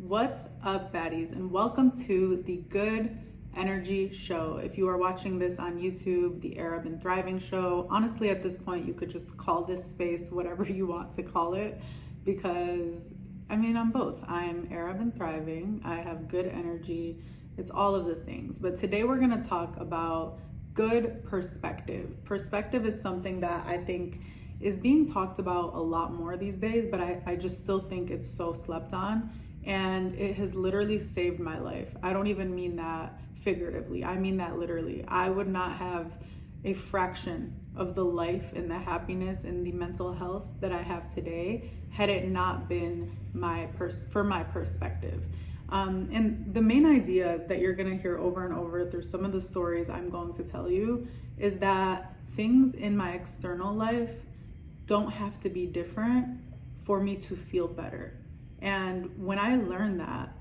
What's up, baddies, and welcome to the Good Energy Show. If you are watching this on YouTube, the Arab and Thriving Show, honestly, at this point, you could just call this space whatever you want to call it because, I'm both. I'm Arab and Thriving. I have good energy. It's all of the things. But today we're going to talk about good perspective. Perspective is something that I think is being talked about a lot more these days, but I just still think it's so slept on. And it has literally saved my life. I don't even mean that figuratively. I mean that literally. I would not have a fraction of the life and the happiness and the mental health that I have today had it not been for my perspective. And the main idea that you're gonna hear over and over through some of the stories I'm going to tell you is that things in my external life don't have to be different for me to feel better. And when I learned that,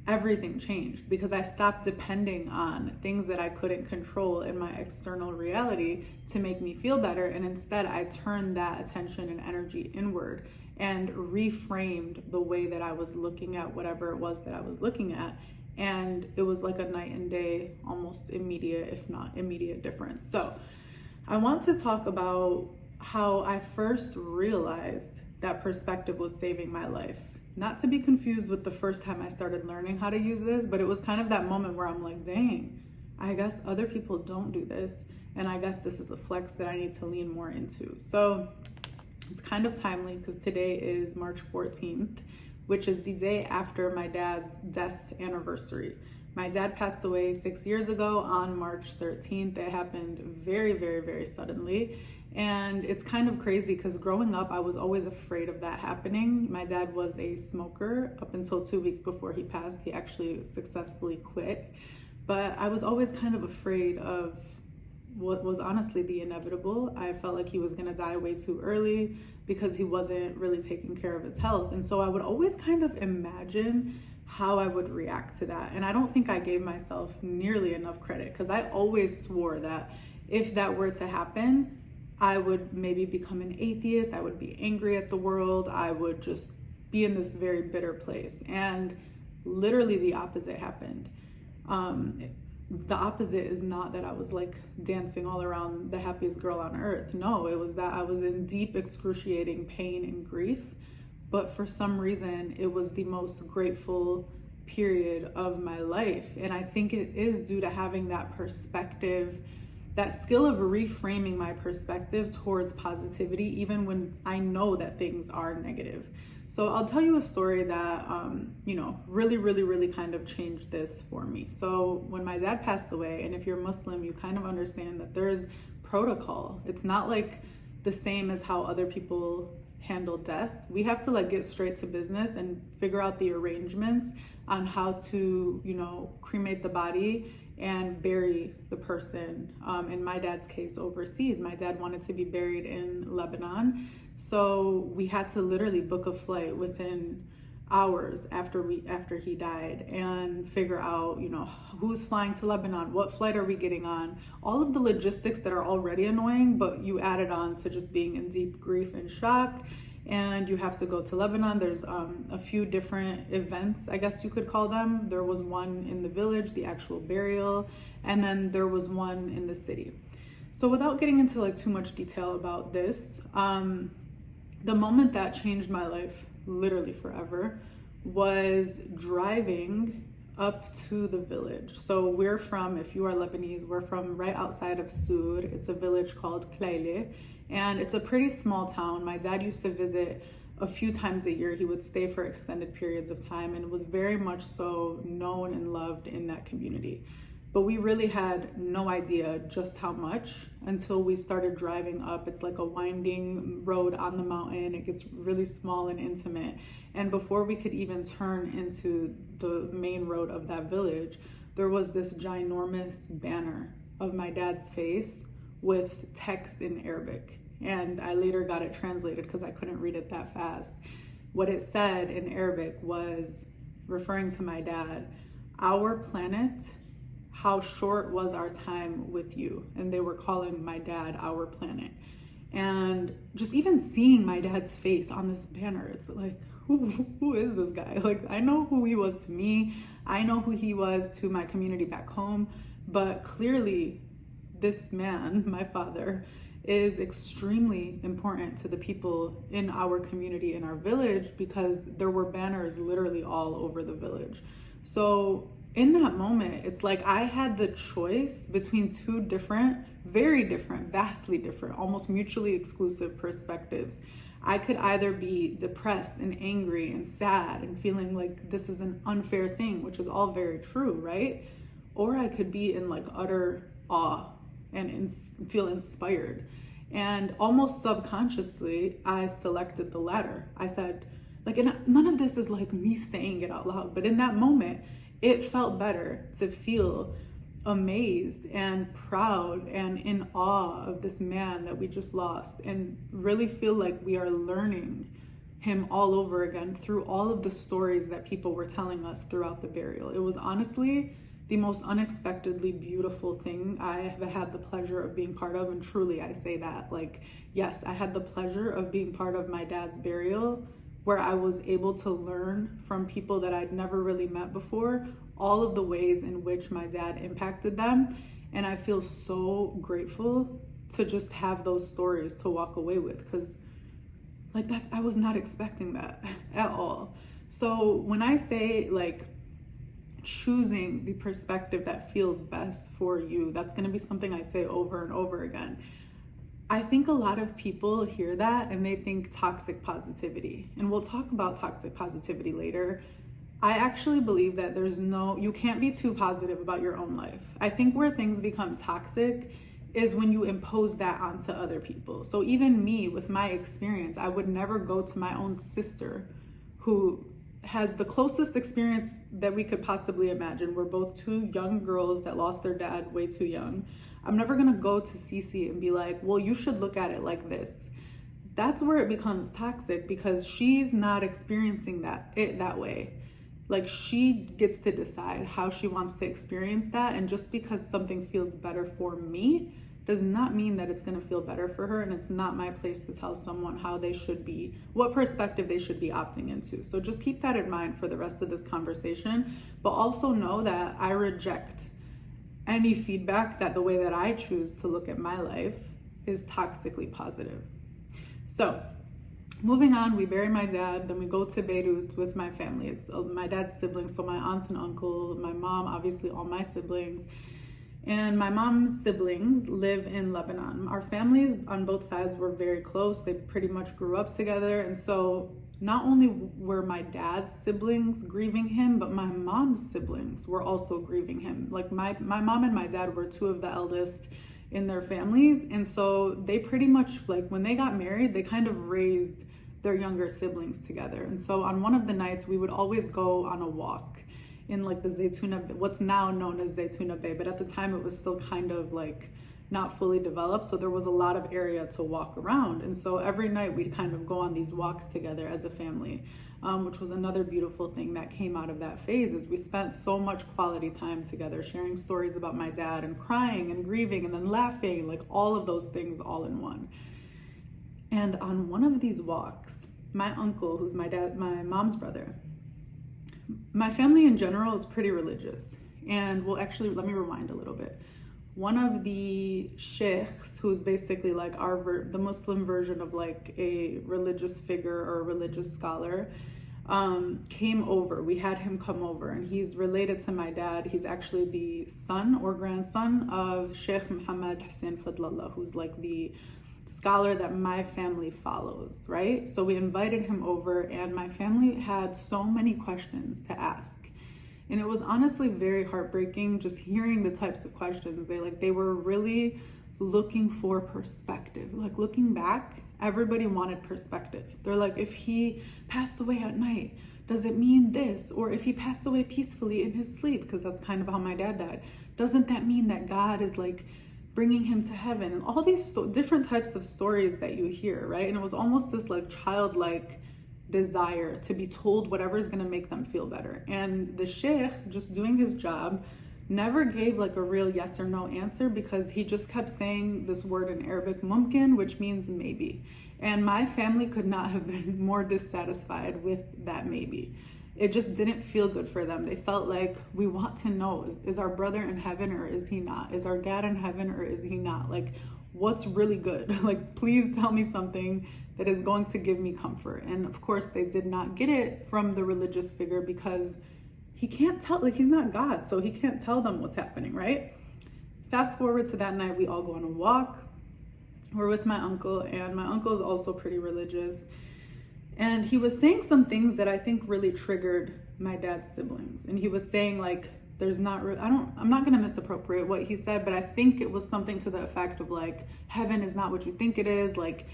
everything changed because I stopped depending on things that I couldn't control in my external reality to make me feel better. And instead, I turned that attention and energy inward and reframed the way that I was looking at whatever it was that I was looking at. And it was like a night and day, almost immediate, if not immediate difference. So I want to talk about how I first realized that perspective was saving my life. Not to be confused with the first time I started learning how to use this, but it was kind of that moment where I'm like, dang, I guess other people don't do this. And I guess this is a flex that I need to lean more into. So it's kind of timely because today is March 14th, which is the day after my dad's death anniversary. My dad passed away 6 years ago on March 13th. It happened very, very, very suddenly. And it's kind of crazy because growing up, I was always afraid of that happening. My dad was a smoker up until 2 weeks before he passed. He actually successfully quit. But I was always kind of afraid of what was honestly the inevitable. I felt like he was gonna die way too early because he wasn't really taking care of his health. And so I would always kind of imagine how I would react to that. And I don't think I gave myself nearly enough credit because I always swore that if that were to happen, I would maybe become an atheist. I would be angry at the world. I would just be in this very bitter place. And literally the opposite happened. The opposite is not that I was like dancing all around the happiest girl on earth. No, it was that I was in deep, excruciating pain and grief. But for some reason, it was the most grateful period of my life. And I think it is due to having that perspective, that skill of reframing my perspective towards positivity, even when I know that things are negative. So I'll tell you a story that, really, really, really kind of changed this for me. So when my dad passed away, and if you're Muslim, you kind of understand that there's protocol. It's not like the same as how other people handle death. We have to get straight to business and figure out the arrangements on how to, cremate the body and bury the person. In my dad's case, overseas. My dad wanted to be buried in Lebanon. So we had to literally book a flight within hours after he died and figure out, who's flying to Lebanon, what flight are we getting on, all of the logistics that are already annoying, but you add it on to just being in deep grief and shock. And you have to go to Lebanon. There's a few different events, I guess you could call them. There was one in the village, the actual burial, and then there was one in the city. So without getting into too much detail about this, the moment that changed my life literally forever was driving up to the village. So we're from, if you are Lebanese, we're from right outside of Sur. It's a village called Klayle, and it's a pretty small town. My dad used to visit a few times a year. He would stay for extended periods of time and was very much so known and loved in that community. But we really had no idea just how much until we started driving up. It's like a winding road on the mountain. It gets really small and intimate. And before we could even turn into the main road of that village, there was this ginormous banner of my dad's face with text in Arabic. And I later got it translated because I couldn't read it that fast. What it said in Arabic was referring to my dad, "Our planet, how short was our time with you?" And they were calling my dad our planet. And just even seeing my dad's face on this banner, it's like, who is this guy? Like, I know who he was to me. I know who he was to my community back home. But clearly, this man, my father, is extremely important to the people in our community, in our village, because there were banners literally all over the village. So in that moment, it's like I had the choice between two different, very different, vastly different, almost mutually exclusive perspectives. I could either be depressed and angry and sad and feeling like this is an unfair thing, which is all very true, right? Or I could be in like utter awe and feel inspired. And almost subconsciously, I selected the latter. I said, like, and none of this is like me saying it out loud, but in that moment, it felt better to feel amazed and proud and in awe of this man that we just lost, and really feel like we are learning him all over again through all of the stories that people were telling us throughout the burial. It was honestly the most unexpectedly beautiful thing I have had the pleasure of being part of. And truly, I say that, like, yes, I had the pleasure of being part of my dad's burial, where I was able to learn from people that I'd never really met before, all of the ways in which my dad impacted them. And I feel so grateful to just have those stories to walk away with, because like that, I was not expecting that at all. So when I say like choosing the perspective that feels best for you, that's going to be something I say over and over again. I think a lot of people hear that and they think toxic positivity, and we'll talk about toxic positivity later. I actually believe that you can't be too positive about your own life. I think where things become toxic is when you impose that onto other people. So even me, with my experience, I would never go to my own sister, who has the closest experience that we could possibly imagine. We're both two young girls that lost their dad way too young. I'm never gonna go to Cece and be like, well, you should look at it like this. That's where it becomes toxic, because she's not experiencing that way. Like, she gets to decide how she wants to experience that, and just because something feels better for me does not mean that it's going to feel better for her, and it's not my place to tell someone how they should be, what perspective they should be opting into. So just keep that in mind for the rest of this conversation, but also know that I reject any feedback that the way that I choose to look at my life is toxically positive. So moving on, we bury my dad, then we go to Beirut with my family. It's my dad's siblings, so my aunts and uncle, my mom, obviously all my siblings. And my mom's siblings live in Lebanon. Our families on both sides were very close. They pretty much grew up together. And so not only were my dad's siblings grieving him, but my mom's siblings were also grieving him. Like my mom and my dad were two of the eldest in their families. And so they pretty much, like, when they got married, they kind of raised their younger siblings together. And so on one of the nights, we would always go on a walk in like the Zaytuna, what's now known as Zaytuna Bay, but at the time it was still kind of like not fully developed, so there was a lot of area to walk around. And so every night we'd kind of go on these walks together as a family, which was another beautiful thing that came out of that phase. Is we spent so much quality time together, sharing stories about my dad and crying and grieving and then laughing, like all of those things all in one. And on one of these walks, my uncle, who's my mom's brother, my family in general is pretty religious. And well, actually, let me rewind a little bit. One of the sheikhs, who's basically like the Muslim version of like a religious figure or a religious scholar, came over. We had him come over, and he's related to my dad. He's actually the son or grandson of Sheikh Muhammad Hussein Fadlallah, who's like the scholar that my family follows, right? So we invited him over, and my family had so many questions to ask. And it was honestly very heartbreaking just hearing the types of questions. They were really looking for perspective. Like, looking back, everybody wanted perspective. They're like, if he passed away at night, does it mean this? Or if he passed away peacefully in his sleep, because that's kind of how my dad died, doesn't that mean that God is like bringing him to heaven? And all these different types of stories that you hear, right? And it was almost this like childlike desire to be told whatever is going to make them feel better. And the sheikh, just doing his job, never gave like a real yes or no answer, because he just kept saying this word in Arabic, mumkin, which means maybe. And my family could not have been more dissatisfied with that maybe. It just didn't feel good for them. They felt like, we want to know, is our brother in heaven or is he not? Is our dad in heaven or is he not? Like, what's really good? Like, please tell me something that is going to give me comfort. And of course, they did not get it from the religious figure, because he can't tell, like, he's not God, so he can't tell them what's happening, right? Fast forward to that night, we all go on a walk. We're with my uncle, and my uncle is also pretty religious. And he was saying some things that I think really triggered my dad's siblings. And he was saying, like, I'm not going to misappropriate what he said, but I think it was something to the effect of like, heaven is not what you think it is. Like,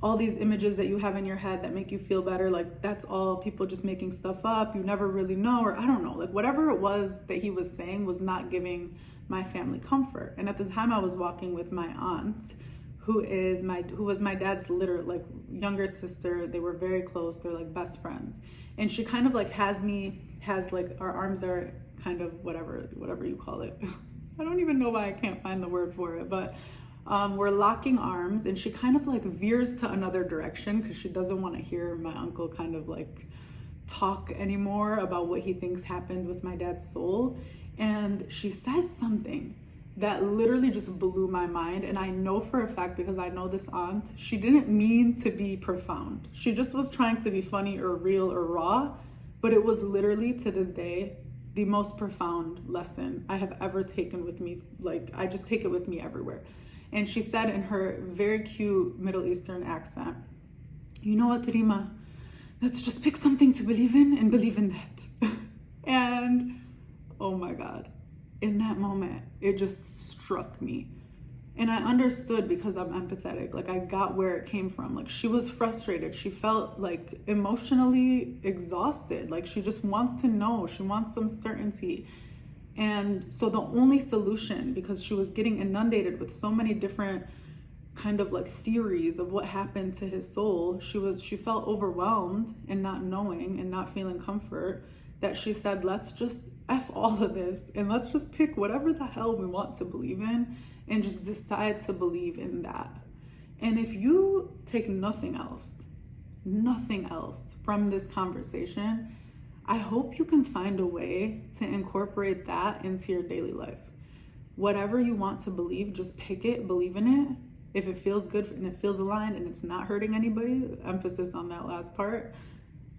all these images that you have in your head that make you feel better, like, that's all people just making stuff up. You never really know, or I don't know, like, whatever it was that he was saying was not giving my family comfort. And at the time I was walking with my aunt, who was my dad's younger sister. They were very close. They're like best friends. And she kind of like has our arms are kind of whatever you call it. I don't even know why I can't find the word for it, but we're locking arms, and she kind of like veers to another direction because she doesn't want to hear my uncle kind of like talk anymore about what he thinks happened with my dad's soul. And she says something that literally just blew my mind. And I know for a fact, because I know this aunt, she didn't mean to be profound. She just was trying to be funny or real or raw, but it was literally, to this day, the most profound lesson I have ever taken with me. Like, I just take it with me everywhere. And she said in her very cute Middle Eastern accent, you know what, Rima, let's just pick something to believe in and believe in that. And oh my God, in that moment, it just struck me. And I understood, because I'm empathetic. Like, I got where it came from. Like, she was frustrated. She felt like emotionally exhausted. Like, she just wants to know. She wants some certainty. And so the only solution, because she was getting inundated with so many different kind of like theories of what happened to his soul, she felt overwhelmed and not knowing and not feeling comfort, that she said, let's just F all of this and let's just pick whatever the hell we want to believe in and just decide to believe in that. And if you take nothing else from this conversation, I hope you can find a way to incorporate that into your daily life. Whatever you want to believe, just pick it, believe in it. If it feels good and it feels aligned and it's not hurting anybody, emphasis on that last part,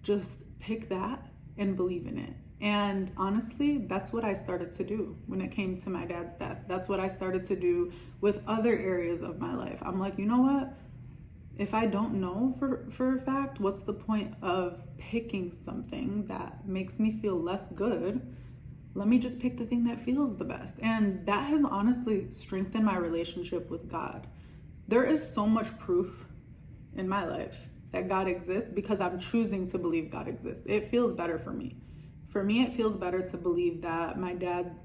just pick that and believe in it. And honestly, that's what I started to do when it came to my dad's death. That's what I started to do with other areas of my life. I'm like, you know what? If I don't know for a fact, what's the point of picking something that makes me feel less good? Let me just pick the thing that feels the best. And that has honestly strengthened my relationship with God. There is so much proof in my life that God exists because I'm choosing to believe God exists. It feels better for me. For me, it feels better to believe that my dad,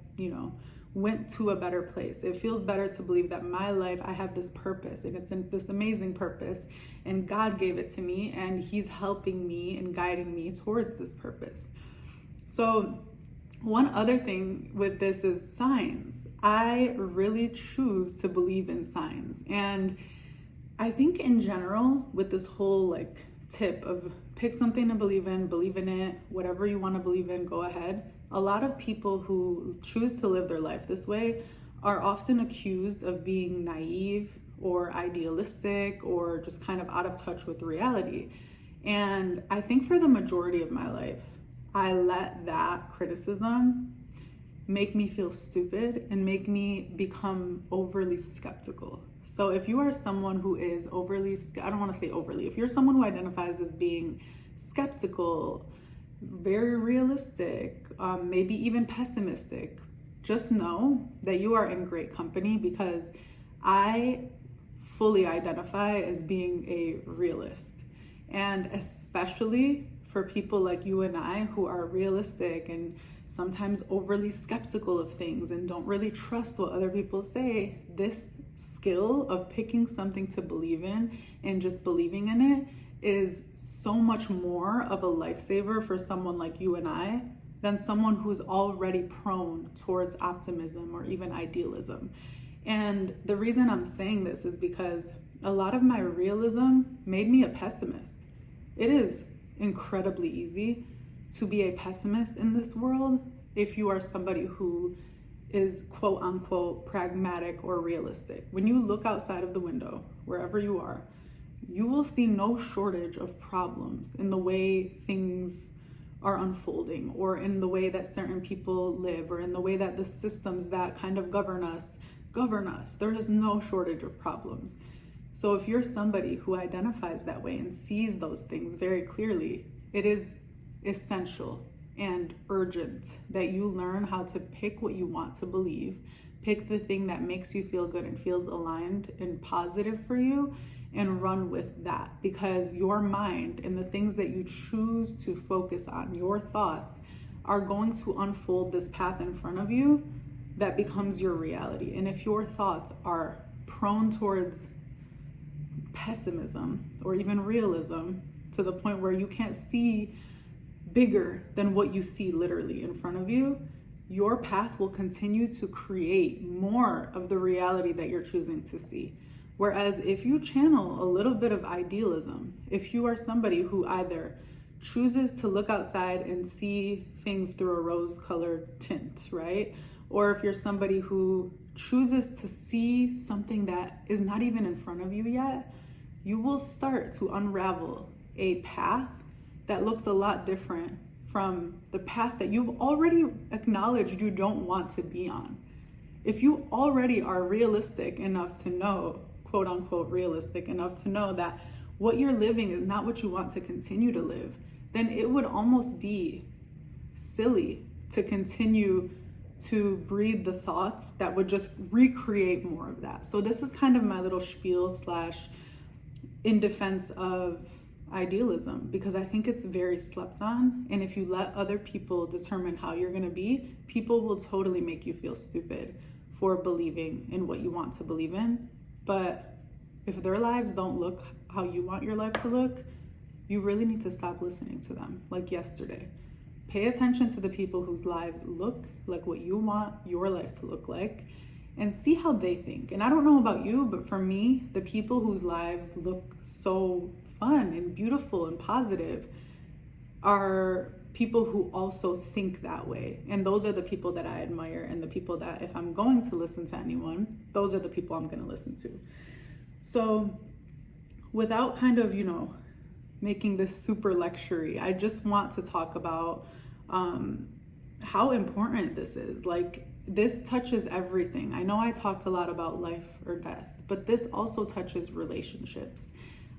went to a better place. It feels better to believe that my life, I have this purpose, and it's this amazing purpose, and God gave it to me, and he's helping me and guiding me towards this purpose. So one other thing with this is signs. I really choose to believe in signs. And I think in general, with this whole tip of pick something to believe in it, whatever you want to believe in, go ahead. A lot of people who choose to live their life this way are often accused of being naive or idealistic or just kind of out of touch with reality. And I think for the majority of my life, I let that criticism make me feel stupid and make me become overly skeptical. So if you are someone who is I don't want to say overly, if you're someone who identifies as being skeptical, very realistic, maybe even pessimistic, just know that you are in great company, because I fully identify as being a realist. And especially for people like you and I who are realistic and sometimes overly skeptical of things and don't really trust what other people say, this skill of picking something to believe in and just believing in it is so much more of a lifesaver for someone like you and I than someone who's already prone towards optimism or even idealism. And the reason I'm saying this is because a lot of my realism made me a pessimist. It is incredibly easy to be a pessimist in this world if you are somebody who is quote unquote pragmatic or realistic. When you look outside of the window, wherever you are, you will see no shortage of problems in the way things are unfolding, or in the way that certain people live, or in the way that the systems that kind of govern us. There is no shortage of problems. So if you're somebody who identifies that way and sees those things very clearly, it is essential and urgent that you learn how to pick what you want to believe, pick the thing that makes you feel good and feels aligned and positive for you, and run with that. Because your mind and the things that you choose to focus on, your thoughts, are going to unfold this path in front of you that becomes your reality. And if your thoughts are prone towards pessimism or even realism, to the point where you can't see bigger than what you see literally in front of you, your path will continue to create more of the reality that you're choosing to see. Whereas if you channel a little bit of idealism, if you are somebody who either chooses to look outside and see things through a rose-colored tint, right? Or if you're somebody who chooses to see something that is not even in front of you yet, you will start to unravel a path that looks a lot different from the path that you've already acknowledged you don't want to be on. If you already are realistic enough to know, quote unquote realistic enough to know that what you're living is not what you want to continue to live, then it would almost be silly to continue to breed the thoughts that would just recreate more of that. So this is kind of my little spiel slash in defense of idealism, because I think it's very slept on. And if you let other people determine how you're going to be, people will totally make you feel stupid for believing in what you want to believe in. But if their lives don't look how you want your life to look, you really need to stop listening to them. Like yesterday, pay attention to the people whose lives look like what you want your life to look like, and see how they think. And I don't know about you, but for me, the people whose lives look so fun and beautiful and positive are people who also think that way. And those are the people that I admire, and the people that, if I'm going to listen to anyone, those are the people I'm going to listen to. So without kind of, making this super lecture-y, I just want to talk about how important this is. Like, this touches everything. I know I talked a lot about life or death, but this also touches relationships.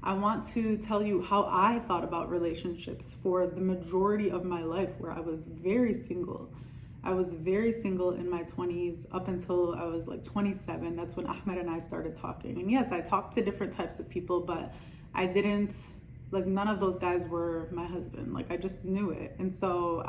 I want to tell you how I thought about relationships for the majority of my life, where I was very single. I was very single in my 20s up until I was like 27. That's when Ahmed and I started talking. And yes, I talked to different types of people, but I didn't, none of those guys were my husband. I just knew it. And so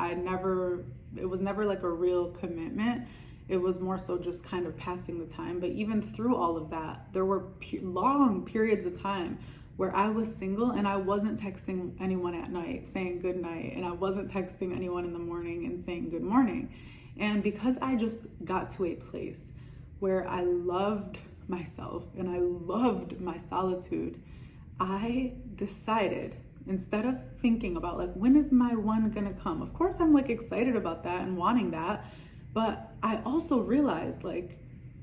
it was never like a real commitment. It was more so just kind of passing the time. But even through all of that, there were long periods of time where I was single and I wasn't texting anyone at night saying good night, and I wasn't texting anyone in the morning and saying good morning. And because I just got to a place where I loved myself and I loved my solitude, I decided, instead of thinking about when is my one gonna come? Of course I'm excited about that and wanting that, but I also realized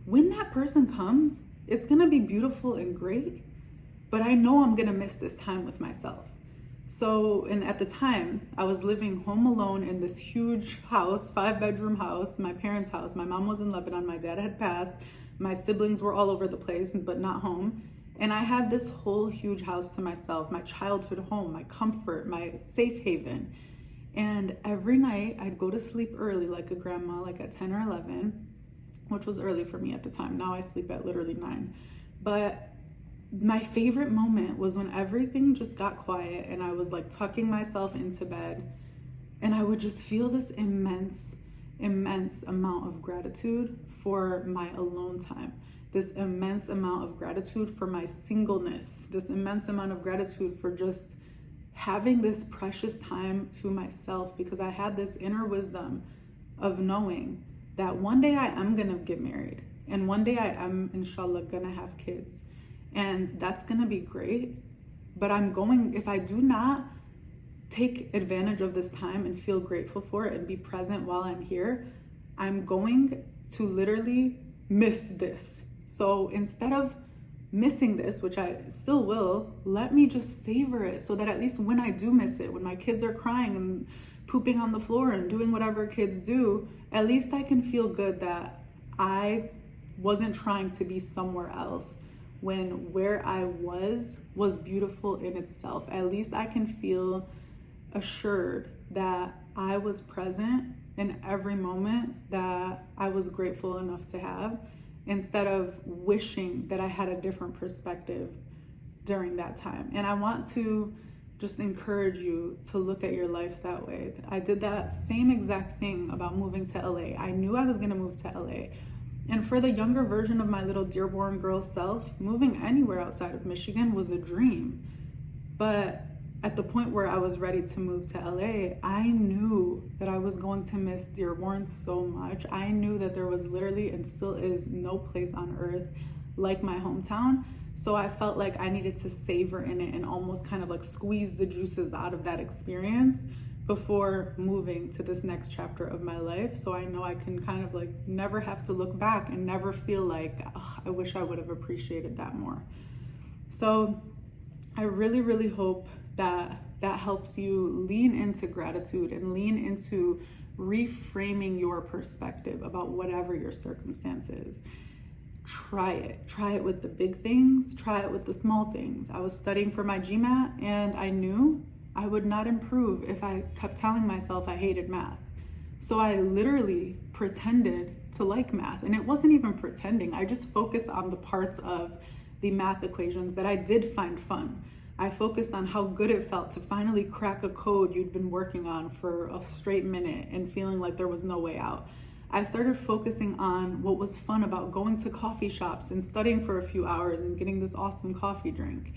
when that person comes, it's gonna be beautiful and great, but I know I'm gonna miss this time with myself. So, and at the time, I was living home alone in this huge house, 5-bedroom house, my parents' house. My mom was in Lebanon, my dad had passed, my siblings were all over the place, but not home. And I had this whole huge house to myself, my childhood home, my comfort, my safe haven. And every night I'd go to sleep early like a grandma, at 10 or 11, which was early for me at the time. Now I sleep at literally 9. But my favorite moment was when everything just got quiet and I was tucking myself into bed, and I would just feel this immense amount of gratitude for my alone time, this immense amount of gratitude for my singleness, this immense amount of gratitude for just having this precious time to myself, because I had this inner wisdom of knowing that one day I am gonna get married and one day I am, inshallah, gonna have kids, and that's gonna be great. But if I do not take advantage of this time and feel grateful for it and be present while I'm here, I'm going to literally miss this. So instead of missing this, which I still will, let me just savor it, so that at least when I do miss it, when my kids are crying and pooping on the floor and doing whatever kids do, at least I can feel good that I wasn't trying to be somewhere else, when where I was beautiful in itself. At least I can feel assured that I was present in every moment that I was grateful enough to have, instead of wishing that I had a different perspective during that time. And I want to just encourage you to look at your life that way. I did that same exact thing about moving to LA. I knew I was gonna move to LA. And for the younger version of my little Dearborn girl self, moving anywhere outside of Michigan was a dream. But at the point where I was ready to move to LA, I knew that I was going to miss Dearborn so much. I knew that there was literally, and still is, no place on earth like my hometown. So I felt like I needed to savor in it and almost kind of like squeeze the juices out of that experience before moving to this next chapter of my life. So I know I can kind of like never have to look back and never feel like, oh, I wish I would have appreciated that more. So I really, really hope that helps you lean into gratitude and lean into reframing your perspective about whatever your circumstance is. Try it with the big things, try it with the small things. I was studying for my GMAT and I knew I would not improve if I kept telling myself I hated math. So I literally pretended to like math, and it wasn't even pretending. I just focused on the parts of the math equations that I did find fun. I focused on how good it felt to finally crack a code you'd been working on for a straight minute and feeling like there was no way out. I started focusing on what was fun about going to coffee shops and studying for a few hours and getting this awesome coffee drink.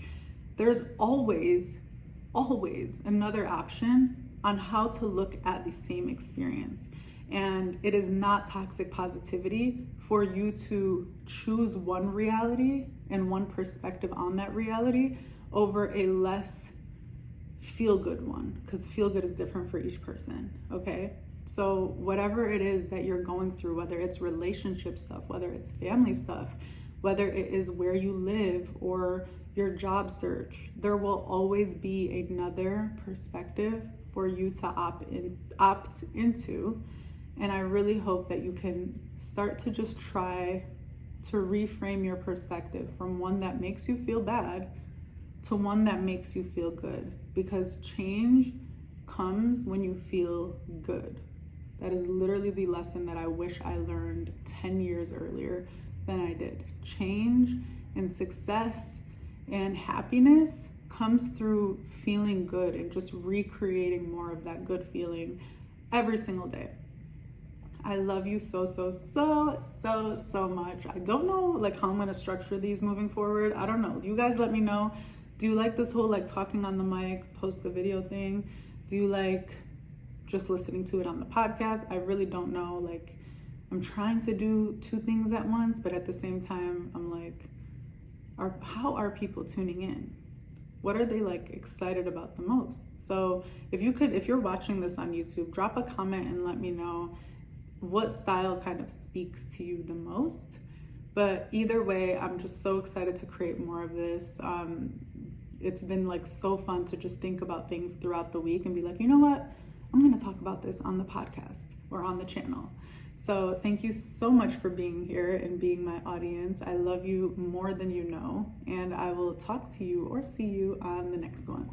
There's always another option on how to look at the same experience. And it is not toxic positivity for you to choose one reality and one perspective on that reality over a less feel-good one, because feel-good is different for each person, okay? So whatever it is that you're going through, whether it's relationship stuff, whether it's family stuff, whether it is where you live or your job search, there will always be another perspective for you to opt into. And I really hope that you can start to just try to reframe your perspective from one that makes you feel bad to one that makes you feel good, because change comes when you feel good. That is literally the lesson that I wish I learned 10 years earlier than I did. Change and success and happiness comes through feeling good and just recreating more of that good feeling every single day. I love you so much. I don't know like how I'm gonna structure these moving forward. I don't know. You guys let me know. Do you like this whole like talking on the mic, post the video thing? Do you like just listening to it on the podcast? I really don't know. Like, I'm trying to do two things at once, but at the same time, I'm like, how are people tuning in? What are they like excited about the most? So if you're watching this on YouTube, drop a comment and let me know what style kind of speaks to you the most. But either way, I'm just so excited to create more of this. It's been like so fun to just think about things throughout the week and be like, you know what? I'm gonna talk about this on the podcast or on the channel. So thank you so much for being here and being my audience. I love you more than you know, and I will talk to you or see you on the next one.